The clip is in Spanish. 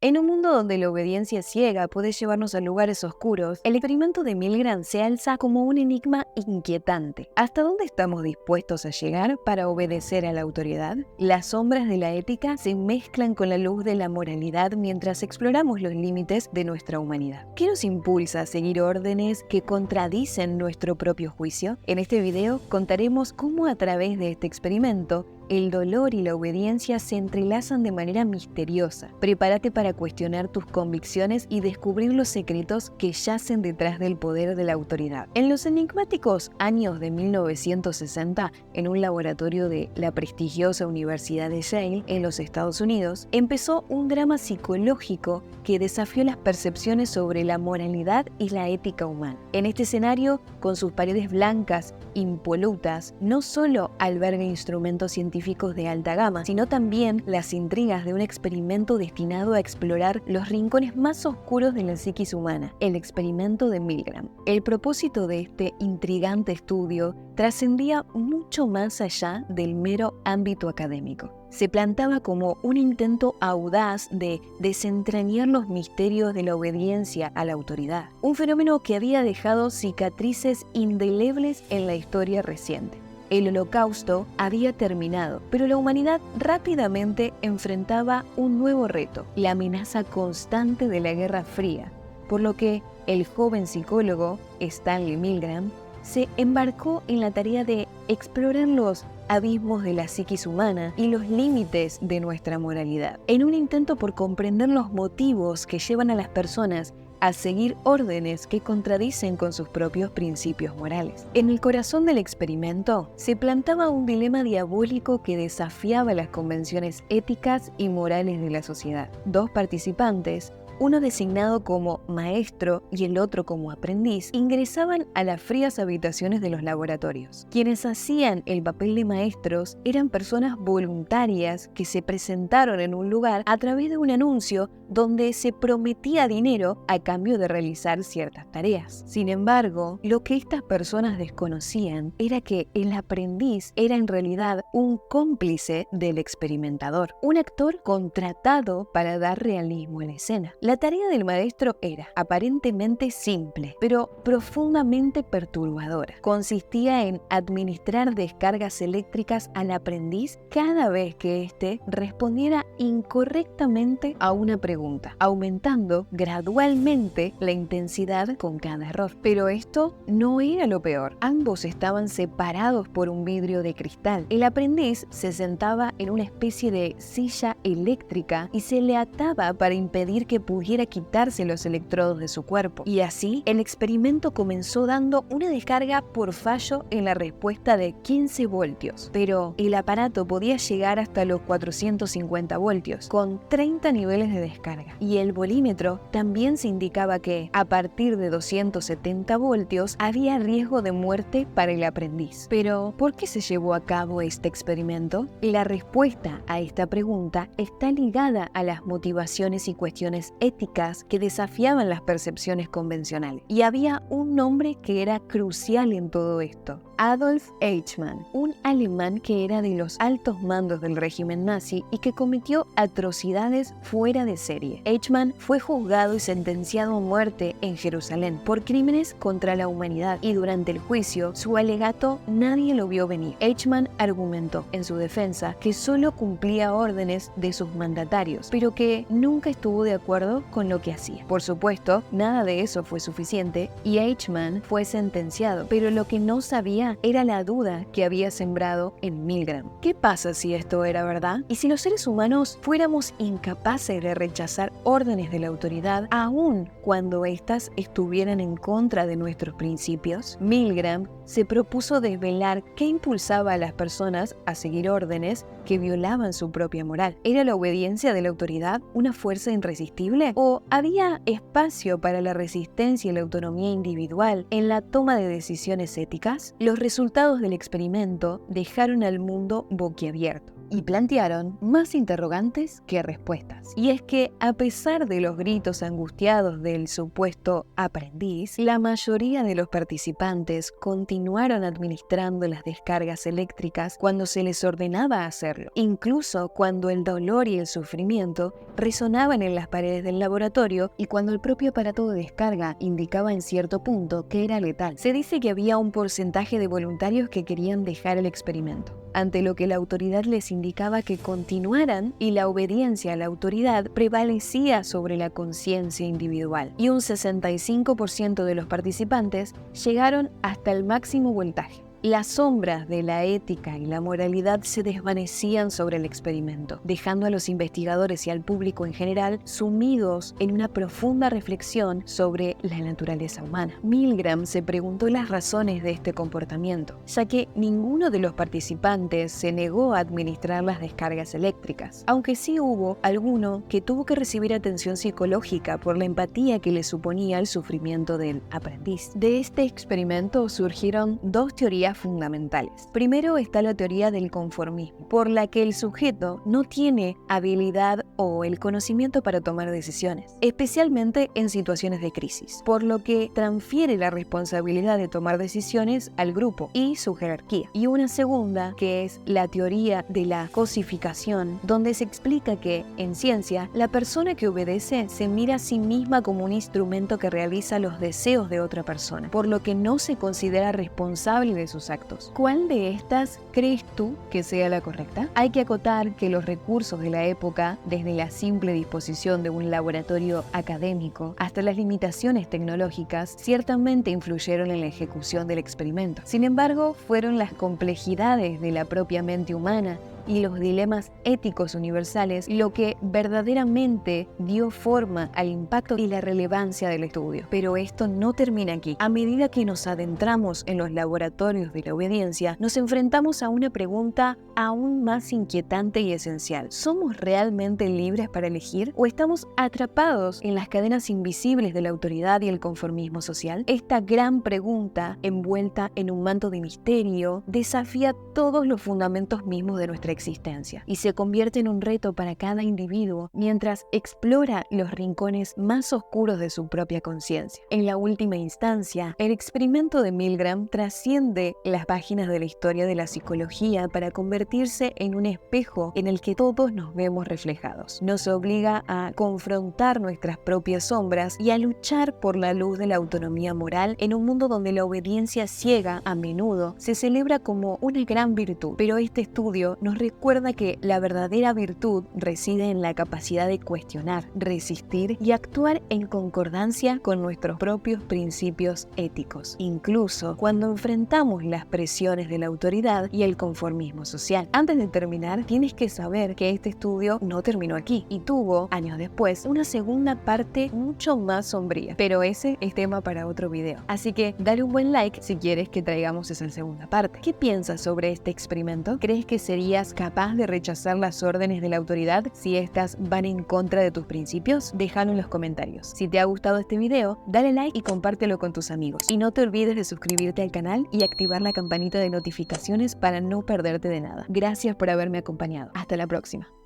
En un mundo donde la obediencia ciega puede llevarnos a lugares oscuros, el experimento de Milgram se alza como un enigma inquietante. ¿Hasta dónde estamos dispuestos a llegar para obedecer a la autoridad? Las sombras de la ética se mezclan con la luz de la moralidad mientras exploramos los límites de nuestra humanidad. ¿Qué nos impulsa a seguir órdenes que contradicen nuestro propio juicio? En este video contaremos cómo a través de este experimento el dolor y la obediencia se entrelazan de manera misteriosa. Prepárate para cuestionar tus convicciones y descubrir los secretos que yacen detrás del poder de la autoridad. En los enigmáticos años de 1960, en un laboratorio de la prestigiosa Universidad de Yale, en los Estados Unidos, empezó un drama psicológico que desafió las percepciones sobre la moralidad y la ética humana. En este escenario, con sus paredes blancas, impolutas, no solo alberga instrumentos científicos de alta gama, sino también las intrigas de un experimento destinado a explorar los rincones más oscuros de la psiquis humana, el experimento de Milgram. El propósito de este intrigante estudio trascendía mucho más allá del mero ámbito académico. Se plantaba como un intento audaz de desentrañar los misterios de la obediencia a la autoridad, un fenómeno que había dejado cicatrices indelebles en la historia reciente. El Holocausto había terminado, pero la humanidad rápidamente enfrentaba un nuevo reto, la amenaza constante de la Guerra Fría, por lo que el joven psicólogo Stanley Milgram se embarcó en la tarea de explorar los abismos de la psiquis humana y los límites de nuestra moralidad, en un intento por comprender los motivos que llevan a las personas a seguir órdenes que contradicen con sus propios principios morales. En el corazón del experimento se plantaba un dilema diabólico que desafiaba las convenciones éticas y morales de la sociedad. Dos participantes, uno designado como maestro y el otro como aprendiz, ingresaban a las frías habitaciones de los laboratorios. Quienes hacían el papel de maestros eran personas voluntarias que se presentaron en un lugar a través de un anuncio donde se prometía dinero a cambio de realizar ciertas tareas. Sin embargo, lo que estas personas desconocían era que el aprendiz era en realidad un cómplice del experimentador, un actor contratado para dar realismo a la escena. La tarea del maestro era aparentemente simple, pero profundamente perturbadora. Consistía en administrar descargas eléctricas al aprendiz cada vez que éste respondiera incorrectamente a una pregunta, aumentando gradualmente la intensidad con cada error. Pero esto no era lo peor. Ambos estaban separados por un vidrio de cristal. El aprendiz se sentaba en una especie de silla eléctrica y se le ataba para impedir que pudiera quitarse los electrodos de su cuerpo. Y así, el experimento comenzó dando una descarga por fallo en la respuesta de 15 voltios. Pero el aparato podía llegar hasta los 450 voltios, con 30 niveles de descarga. Y el volímetro también se indicaba que, a partir de 270 voltios, había riesgo de muerte para el aprendiz. Pero, ¿por qué se llevó a cabo este experimento? La respuesta a esta pregunta está ligada a las motivaciones y cuestiones éticas que desafiaban las percepciones convencionales. Y había un nombre que era crucial en todo esto: Adolf Eichmann, un alemán que era de los altos mandos del régimen nazi y que cometió atrocidades fuera de serie. Eichmann fue juzgado y sentenciado a muerte en Jerusalén por crímenes contra la humanidad, y durante el juicio su alegato nadie lo vio venir. Eichmann argumentó en su defensa que solo cumplía órdenes de sus mandatarios, pero que nunca estuvo de acuerdo con lo que hacía. Por supuesto, nada de eso fue suficiente y Eichmann fue sentenciado, pero lo que no sabía era la duda que había sembrado en Milgram. ¿Qué pasa si esto era verdad? ¿Y si los seres humanos fuéramos incapaces de rechazar órdenes de la autoridad, aun cuando éstas estuvieran en contra de nuestros principios? Milgram se propuso desvelar qué impulsaba a las personas a seguir órdenes que violaban su propia moral. ¿Era la obediencia de la autoridad una fuerza irresistible? ¿O había espacio para la resistencia y la autonomía individual en la toma de decisiones éticas? Los resultados del experimento dejaron al mundo boquiabierto. y plantearon más interrogantes que respuestas. Y es que, a pesar de los gritos angustiados del supuesto aprendiz, la mayoría de los participantes continuaron administrando las descargas eléctricas cuando se les ordenaba hacerlo, incluso cuando el dolor y el sufrimiento resonaban en las paredes del laboratorio y cuando el propio aparato de descarga indicaba en cierto punto que era letal. Se dice que había un porcentaje de voluntarios que querían dejar el experimento, ante lo que la autoridad les indicaba que continuaran, y la obediencia a la autoridad prevalecía sobre la conciencia individual, y un 65% de los participantes llegaron hasta el máximo voltaje. Las sombras de la ética y la moralidad se desvanecían sobre el experimento, dejando a los investigadores y al público en general sumidos en una profunda reflexión sobre la naturaleza humana. Milgram se preguntó las razones de este comportamiento, ya que ninguno de los participantes se negó a administrar las descargas eléctricas, aunque sí hubo alguno que tuvo que recibir atención psicológica por la empatía que le suponía el sufrimiento del aprendiz. De este experimento surgieron dos teorías fundamentales. Primero está la teoría del conformismo, por la que el sujeto no tiene habilidad o el conocimiento para tomar decisiones, especialmente en situaciones de crisis, por lo que transfiere la responsabilidad de tomar decisiones al grupo y su jerarquía. Y una segunda, que es la teoría de la cosificación, donde se explica que, en ciencia, la persona que obedece se mira a sí misma como un instrumento que realiza los deseos de otra persona, por lo que no se considera responsable de sus actos. ¿Cuál de estas crees tú que sea la correcta? Hay que acotar que los recursos de la época, desde la simple disposición de un laboratorio académico hasta las limitaciones tecnológicas, ciertamente influyeron en la ejecución del experimento. Sin embargo, fueron las complejidades de la propia mente humana y los dilemas éticos universales lo que verdaderamente dio forma al impacto y la relevancia del estudio. Pero esto no termina aquí. A medida que nos adentramos en los laboratorios de la obediencia, nos enfrentamos a una pregunta aún más inquietante y esencial. ¿Somos realmente libres para elegir o estamos atrapados en las cadenas invisibles de la autoridad y el conformismo social? Esta gran pregunta, envuelta en un manto de misterio, desafía todos los fundamentos mismos de nuestra existencia y se convierte en un reto para cada individuo mientras explora los rincones más oscuros de su propia conciencia. En la última instancia, el experimento de Milgram trasciende las páginas de la historia de la psicología para convertirse en un espejo en el que todos nos vemos reflejados. Nos obliga a confrontar nuestras propias sombras y a luchar por la luz de la autonomía moral en un mundo donde la obediencia ciega a menudo se celebra como una gran virtud. Pero este estudio nos recuerda que la verdadera virtud reside en la capacidad de cuestionar, resistir y actuar en concordancia con nuestros propios principios éticos, incluso cuando enfrentamos las presiones de la autoridad y el conformismo social. Antes de terminar, tienes que saber que este estudio no terminó aquí y tuvo, años después, una segunda parte mucho más sombría, pero ese es tema para otro video. Así que dale un buen like si quieres que traigamos esa segunda parte. ¿Qué piensas sobre este experimento? ¿Crees que serías capaz de rechazar las órdenes de la autoridad si estas van en contra de tus principios? Déjalo en los comentarios. Si te ha gustado este video, dale like y compártelo con tus amigos. Y no te olvides de suscribirte al canal y activar la campanita de notificaciones para no perderte de nada. Gracias por haberme acompañado. Hasta la próxima.